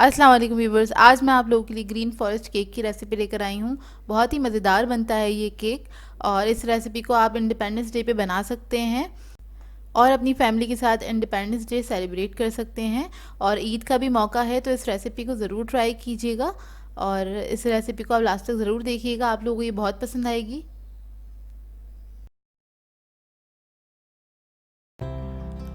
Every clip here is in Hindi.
अस्सलाम वालेकुम व्यूवर्स। आज मैं आप लोगों के लिए ग्रीन फॉरेस्ट केक की रेसिपी लेकर आई हूँ। बहुत ही मज़ेदार बनता है ये केक और इस रेसिपी को आप इंडिपेंडेंस डे पे बना सकते हैं और अपनी फैमिली के साथ इंडिपेंडेंस डे सेलिब्रेट कर सकते हैं। और ईद का भी मौका है तो इस रेसिपी को ज़रूर ट्राई कीजिएगा और इस रेसिपी को आप लास्ट तक ज़रूर देखिएगा, आप लोगों को ये बहुत पसंद आएगी।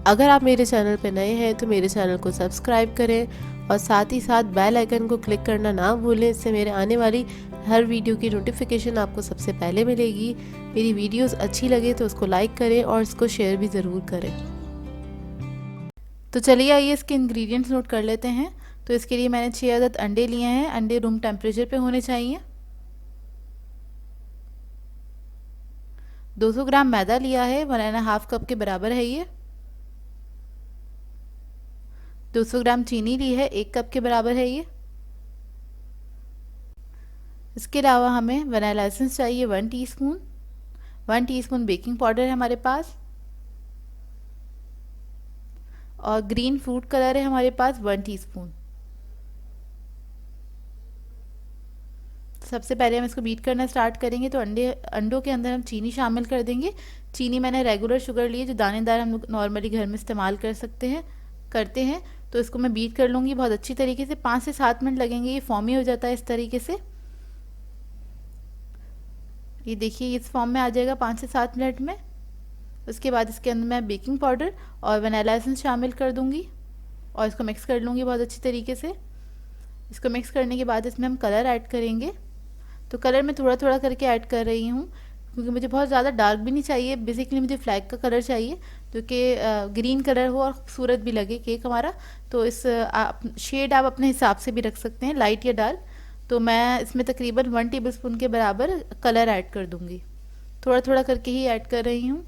अगर आप मेरे चैनल पर नए हैं तो मेरे चैनल को सब्सक्राइब करें और साथ ही साथ बेल आइकन को क्लिक करना ना भूलें। इससे मेरे आने वाली हर वीडियो की नोटिफिकेशन आपको सबसे पहले मिलेगी। मेरी वीडियोस अच्छी लगे तो उसको लाइक करें और इसको शेयर भी ज़रूर करें। तो चलिए आइए इसके इंग्रेडिएंट्स नोट कर लेते हैं। तो इसके लिए मैंने 6 अदद अंडे लिए हैं। अंडे रूम टेम्परेचर पे होने चाहिए। 200 ग्राम मैदा लिया है, 1.5 कप के बराबर है ये। 200 ग्राम चीनी ली है, 1 कप के बराबर है ये। इसके अलावा हमें वनीला एसेंस चाहिए 1 टीस्पून। 1 टीस्पून बेकिंग पाउडर है हमारे पास और ग्रीन फूड कलर है हमारे पास 1 टीस्पून। सबसे पहले हम इसको बीट करना स्टार्ट करेंगे तो अंडों के अंदर हम चीनी शामिल कर देंगे। चीनी मैंने रेगुलर शुगर ली है जो दानेदार हम लोग नॉर्मली घर में इस्तेमाल करते हैं। तो इसको मैं बीट कर लूँगी बहुत अच्छी तरीके से। 5 से 7 मिनट लगेंगे, ये फॉर्मी हो जाता है इस तरीके से। ये देखिए इस फॉर्म में आ जाएगा 5 से 7 मिनट में। उसके बाद इसके अंदर मैं बेकिंग पाउडर और वनीला एसेंस शामिल कर दूंगी और इसको मिक्स कर लूँगी बहुत अच्छी तरीके से। इसको मिक्स करने के बाद इसमें हम कलर ऐड करेंगे। तो कलर मैं थोड़ा थोड़ा करके ऐड कर रही हूँ क्योंकि मुझे बहुत ज़्यादा डार्क भी नहीं चाहिए। बेसिकली मुझे फ्लैग का कलर चाहिए जो कि ग्रीन कलर हो और खूबसूरत भी लगे केक हमारा। तो इस शेड आप अपने हिसाब से भी रख सकते हैं, लाइट या डार्क। तो मैं इसमें तकरीबन 1 टेबलस्पून के बराबर कलर ऐड कर दूंगी। थोड़ा थोड़ा करके ही ऐड कर रही हूँ।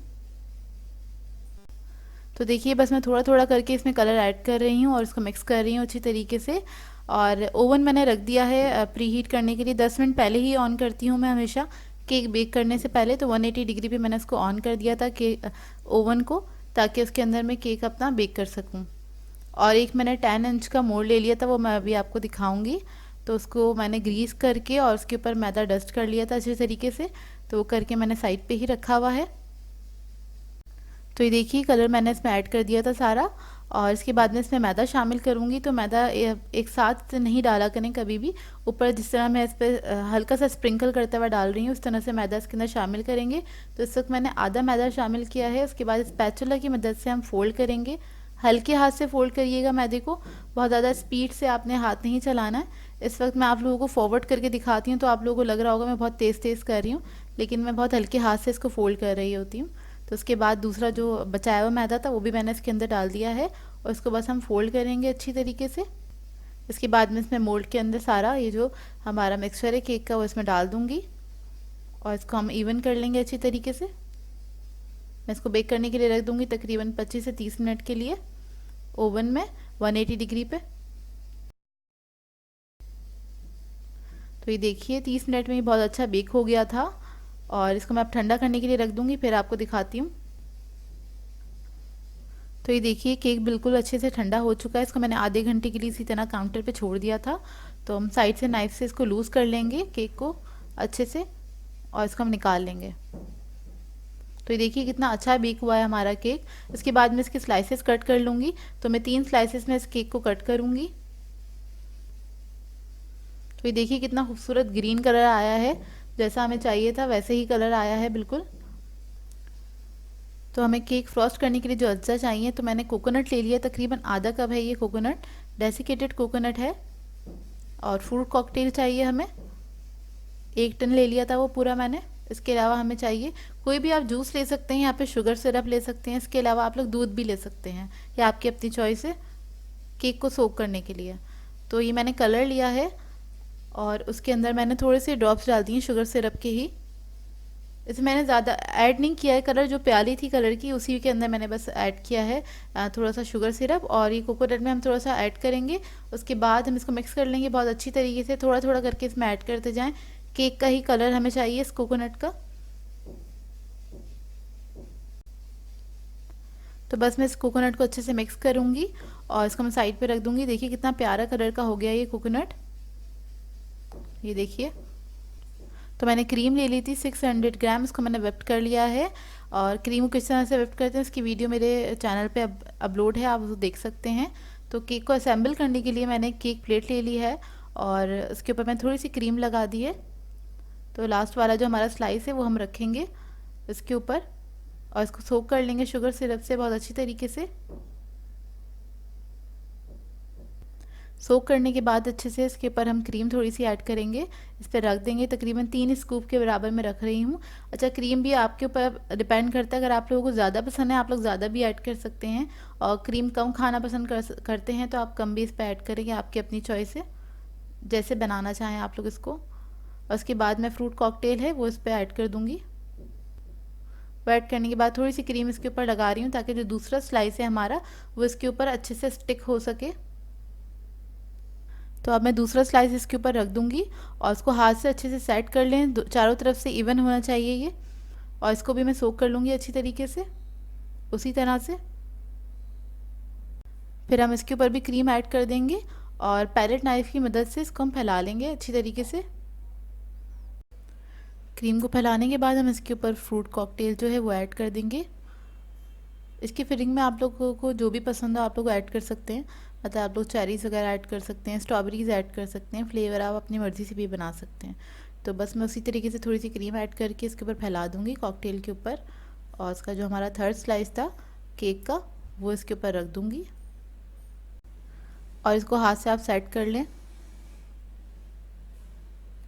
तो देखिए बस मैं थोड़ा थोड़ा करके इसमें कलर ऐड कर रही हूँ और इसको मिक्स कर रही हूँ अच्छी तरीके से। और ओवन मैंने रख दिया है प्री हीट करने के लिए। 10 मिनट पहले ही ऑन करती हूँ मैं हमेशा केक बेक करने से पहले। तो 180 डिग्री पे मैंने इसको ऑन कर दिया था केक ओवन को, ताकि उसके अंदर मैं केक अपना बेक कर सकूँ। और एक मैंने 10 इंच का मोल्ड ले लिया था, वो मैं अभी आपको दिखाऊंगी। तो उसको मैंने ग्रीस करके और उसके ऊपर मैदा डस्ट कर लिया था अच्छे तरीके से। तो वो करके मैंने साइड पे ही रखा हुआ है। तो ये देखिए कलर मैंने इसमें ऐड कर दिया था सारा और इसके बाद में इसमें मैदा शामिल करूँगी। तो मैदा एक साथ नहीं डाला करें कभी भी, ऊपर जिस तरह मैं इस पर हल्का सा स्प्रिंकल करते हुए डाल रही हूँ उस तरह से मैदा इसके अंदर शामिल करेंगे। तो इस वक्त मैंने आधा मैदा शामिल किया है। उसके बाद स्पैचुला की मदद से हम फोल्ड करेंगे। हल्के हाथ से फोल्ड करिएगा मैदे को, बहुत ज़्यादा स्पीड से आपने हाथ नहीं चलाना है। इस वक्त मैं आप लोगों को फॉरवर्ड करके दिखाती हूँ तो आप लोगों को लग रहा होगा मैं बहुत तेज़ तेज़ कर रही हूँ, लेकिन मैं बहुत हल्के हाथ से इसको फोल्ड कर रही होती हूँ। तो उसके बाद दूसरा जो बचाया हुआ मैदा था वो भी मैंने इसके अंदर डाल दिया है और इसको बस हम फोल्ड करेंगे अच्छी तरीके से। इसके बाद में इसमें मोल्ड के अंदर सारा ये जो हमारा मिक्सचर है केक का वो इसमें डाल दूंगी और इसको हम इवन कर लेंगे अच्छी तरीके से। मैं इसको बेक करने के लिए रख दूंगी तकरीबन 25 से 30 मिनट के लिए ओवन में 180 डिग्री पे। तो ये देखिए 30 मिनट में ये बहुत अच्छा बेक हो गया था और इसको मैं अब ठंडा करने के लिए रख दूंगी, फिर आपको दिखाती हूँ। तो ये देखिए केक बिल्कुल अच्छे से ठंडा हो चुका है। इसको मैंने आधे घंटे के लिए इसी तरह काउंटर पे छोड़ दिया था। तो हम साइड से नाइफ से इसको लूज़ कर लेंगे केक को अच्छे से और इसको हम निकाल लेंगे। तो ये देखिए कितना अच्छा बेक हुआ है हमारा केक। इसके बाद में इसके स्लाइसेस कट कर लूँगी। तो मैं 3 स्लाइसेस में इस केक को कट करूँगी। तो ये देखिए कितना खूबसूरत ग्रीन कलर आया है, जैसा हमें चाहिए था वैसे ही कलर आया है बिल्कुल। तो हमें केक फ्रॉस्ट करने के लिए जो अज्जा चाहिए, तो मैंने कोकोनट ले लिया, तकरीबन आधा कप है ये कोकोनट, डेसिकेटेड कोकोनट है। और फ्रूट कॉकटेल चाहिए हमें, 1 टन ले लिया था वो पूरा मैंने। इसके अलावा हमें चाहिए कोई भी आप जूस ले सकते हैं, यहाँ पे शुगर सिरप ले सकते हैं। इसके अलावा आप लोग दूध भी ले सकते हैं, या आपकी अपनी चॉइस है केक को सोक करने के लिए। तो ये मैंने कलर लिया है और उसके अंदर मैंने थोड़े से ड्रॉप्स डाल दिए शुगर सिरप के ही। इसमें मैंने ज़्यादा ऐड नहीं किया है, कलर जो प्याली थी कलर की उसी के अंदर मैंने बस ऐड किया है थोड़ा सा शुगर सिरप। और ये कोकोनट में हम थोड़ा सा ऐड करेंगे। उसके बाद हम इसको मिक्स कर लेंगे बहुत अच्छी तरीके से, थोड़ा थोड़ा करके इसमें ऐड करते जाएं। केक का ही कलर हमें चाहिए इस कोकोनट का। तो बस मैं इस कोकोनट को अच्छे से मिक्स करूँगी और इसको मैं साइड पे रख दूँगी। देखिए कितना प्यारा कलर का हो गया ये कोकोनट, ये देखिए। तो मैंने क्रीम ले ली थी 600 ग्राम, इसको मैंने व्हिप कर लिया है। और क्रीम को किस तरह से व्हिप करते हैं इसकी वीडियो मेरे चैनल पे अपलोड है, आप उसको देख सकते हैं। तो केक को असेंबल करने के लिए मैंने केक प्लेट ले ली है और उसके ऊपर मैंने थोड़ी सी क्रीम लगा दी है। तो लास्ट वाला जो हमारा स्लाइस है वो हम रखेंगे इसके ऊपर और इसको सोक कर लेंगे शुगर सिरप से बहुत अच्छी तरीके से। सोक करने के बाद अच्छे से इसके ऊपर हम क्रीम थोड़ी सी ऐड करेंगे, इस पर रख देंगे। तकरीबन 3 स्कूप के बराबर में रख रही हूँ। अच्छा, क्रीम भी आपके ऊपर डिपेंड करता है, अगर आप लोगों को ज़्यादा पसंद है आप लोग ज़्यादा भी ऐड कर सकते हैं, और क्रीम कम खाना पसंद करते हैं तो आप कम भी इस पर ऐड करेंगे, आपकी अपनी चॉइस है, जैसे बनाना चाहें आप लोग इसको। और उसके बाद मैं फ्रूट कॉकटेल है वो इस पर ऐड कर दूँगी। वो ऐड करने के बाद थोड़ी सी क्रीम इसके ऊपर लगा रही हूँ ताकि जो दूसरा स्लाइस है हमारा वो इसके ऊपर अच्छे से स्टिक हो सके। तो अब मैं दूसरा स्लाइस इसके ऊपर रख दूंगी और इसको हाथ से अच्छे से सेट कर लें, चारों तरफ से इवन होना चाहिए ये। और इसको भी मैं सोक कर लूँगी अच्छी तरीके से उसी तरह से। फिर हम इसके ऊपर भी क्रीम ऐड कर देंगे और पैलेट नाइफ की मदद से इसको हम फैला लेंगे अच्छी तरीके से। क्रीम को फैलाने के बाद हम इसके ऊपर फ्रूट कॉकटेल जो है वो ऐड कर देंगे। इसकी फिलिंग में आप लोगों को जो भी पसंद हो आप लोग ऐड कर सकते हैं, मतलब आप लोग चेरीज़ वगैरह ऐड कर सकते हैं, स्ट्रॉबेरीज़ ऐड कर सकते हैं, फ्लेवर आप अपनी मर्ज़ी से भी बना सकते हैं। तो बस मैं उसी तरीके से थोड़ी सी क्रीम ऐड करके इसके ऊपर फैला दूँगी कॉकटेल के ऊपर, और इसका जो हमारा थर्ड स्लाइस था केक का वो इसके ऊपर रख दूँगी और इसको हाथ से आप सेट कर लें,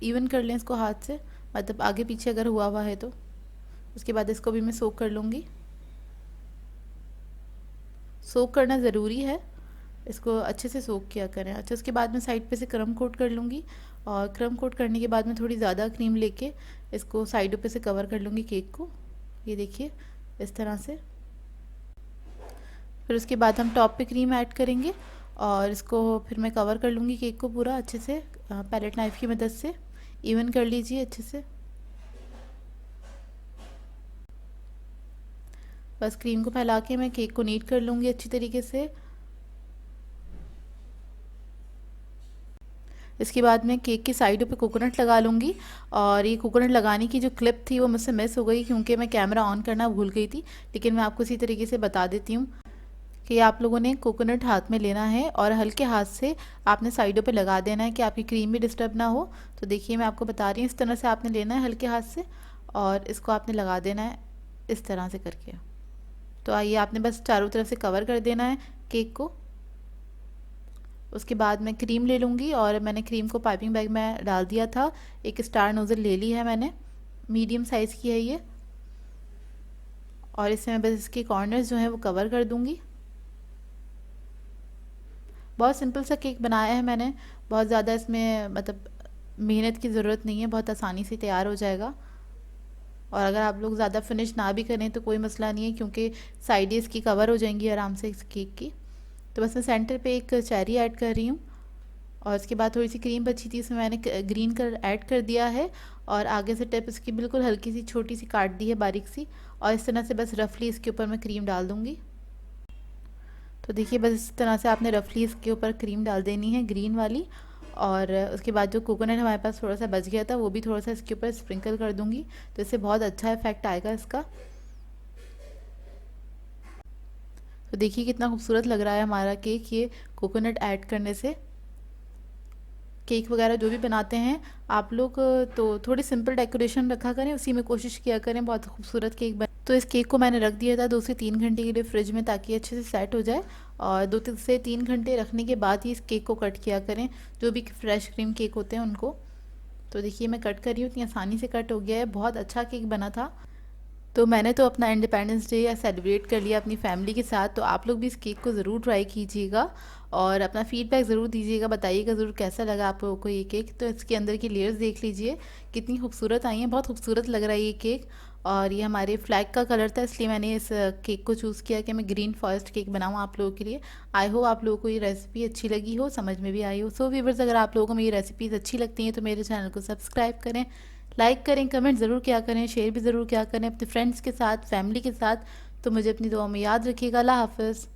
इवन कर लें इसको हाथ से, मतलब आगे पीछे अगर हुआ है तो। उसके बाद इसको भी मैं सोक कर लूँगी। सोक करना ज़रूरी है, इसको अच्छे से सोक किया करें। अच्छा, उसके बाद मैं साइड पे से क्रम कोट कर लूँगी और क्रम कोट करने के बाद मैं थोड़ी ज़्यादा क्रीम लेके इसको साइडों पे से कवर कर लूँगी केक को, ये देखिए इस तरह से। फिर उसके बाद हम टॉप पे क्रीम ऐड करेंगे और इसको फिर मैं कवर कर लूँगी केक को पूरा अच्छे से पैलेट नाइफ़ की मदद से। इवन कर लीजिए अच्छे से। बस क्रीम को फैला के मैं केक को नीट कर लूँगी अच्छी तरीके से। इसके बाद मैं केक की साइडों पे कोकोनट लगा लूँगी, और ये कोकोनट लगाने की जो क्लिप थी वो मुझसे मिस हो गई क्योंकि मैं कैमरा ऑन करना भूल गई थी, लेकिन मैं आपको इसी तरीके से बता देती हूँ कि आप लोगों ने कोकोनट हाथ में लेना है और हल्के हाथ से आपने साइडों पे लगा देना है कि आपकी क्रीम भी डिस्टर्ब ना हो। तो देखिए मैं आपको बता रही हूँ, इस तरह से आपने लेना है हल्के हाथ से और इसको आपने लगा देना है इस तरह से करके। तो आइए आपने बस चारों तरफ से कवर कर देना है केक को। उसके बाद मैं क्रीम ले लूँगी और मैंने क्रीम को पाइपिंग बैग में डाल दिया था। एक स्टार नोज़ल ले ली है मैंने, मीडियम साइज़ की है ये, और इससे मैं बस इसके कॉर्नर्स जो हैं वो कवर कर दूँगी। बहुत सिंपल सा केक बनाया है मैंने, बहुत ज़्यादा इसमें मतलब मेहनत की ज़रूरत नहीं है, बहुत आसानी से तैयार हो जाएगा। और अगर आप लोग ज़्यादा फिनिश ना भी करें तो कोई मसला नहीं है क्योंकि साइड इसकी कवर हो जाएंगी आराम से इस केक की। तो बस मैं सेंटर पे एक चेरी ऐड कर रही हूँ और इसके बाद थोड़ी सी क्रीम बची थी इसमें मैंने ग्रीन कलर ऐड कर दिया है, और आगे से टिप इसकी बिल्कुल हल्की सी छोटी सी काट दी है बारीक सी, और इस तरह से बस रफली इसके ऊपर मैं क्रीम डाल दूँगी। तो देखिए बस इस तरह से आपने रफली इसके ऊपर क्रीम डाल देनी है ग्रीन वाली, और उसके बाद जो कोकोनट हमारे पास थोड़ा सा बच गया था वो भी थोड़ा सा इसके ऊपर स्प्रिंकल कर दूँगी, तो इससे बहुत अच्छा इफेक्ट आएगा इसका। तो देखिए कितना खूबसूरत लग रहा है हमारा केक ये कोकोनट ऐड करने से। केक वगैरह जो भी बनाते हैं आप लोग तो थोड़ी सिंपल डेकोरेशन रखा करें, उसी में कोशिश किया करें बहुत खूबसूरत केक बने। तो इस केक को मैंने रख दिया था 2 से 3 घंटे के लिए फ्रिज में ताकि अच्छे से सेट हो जाए, और 2 से 3 घंटे रखने के बाद ही इस केक को कट किया करें, जो भी फ्रेश क्रीम केक होते हैं उनको। तो देखिए मैं कट कर रही हूँ, इतनी आसानी से कट हो गया है, बहुत अच्छा केक बना था। तो मैंने तो अपना इंडिपेंडेंस डे सेलिब्रेट कर लिया अपनी फैमिली के साथ। तो आप लोग भी इस केक को ज़रूर ट्राई कीजिएगा और अपना फीडबैक ज़रूर दीजिएगा, बताइएगा ज़रूर कैसा लगा आप लोगों को ये केक। तो इसके अंदर की लेयर्स देख लीजिए कितनी खूबसूरत आई हैं, बहुत खूबसूरत लग रहा है ये केक। और ये हमारे फ्लैग का कलर था इसलिए मैंने इस केक को चूज़ किया कि मैं ग्रीन फॉरेस्ट केक बनाऊँ आप लोगों के लिए। आई होप आप लोगों को ये रेसिपी अच्छी लगी हो, समझ में भी आई हो। सो व्यूअर्स, अगर आप लोगों को मेरी रेसिपीज़ अच्छी लगती हैं तो मेरे चैनल को सब्सक्राइब करें, लाइक करें, कमेंट ज़रूर किया करें, शेयर भी ज़रूर किया करें अपने फ्रेंड्स के साथ, फैमिली के साथ। तो मुझे अपनी दुआ में याद रखिएगा। अल्लाह हाफ़िज़।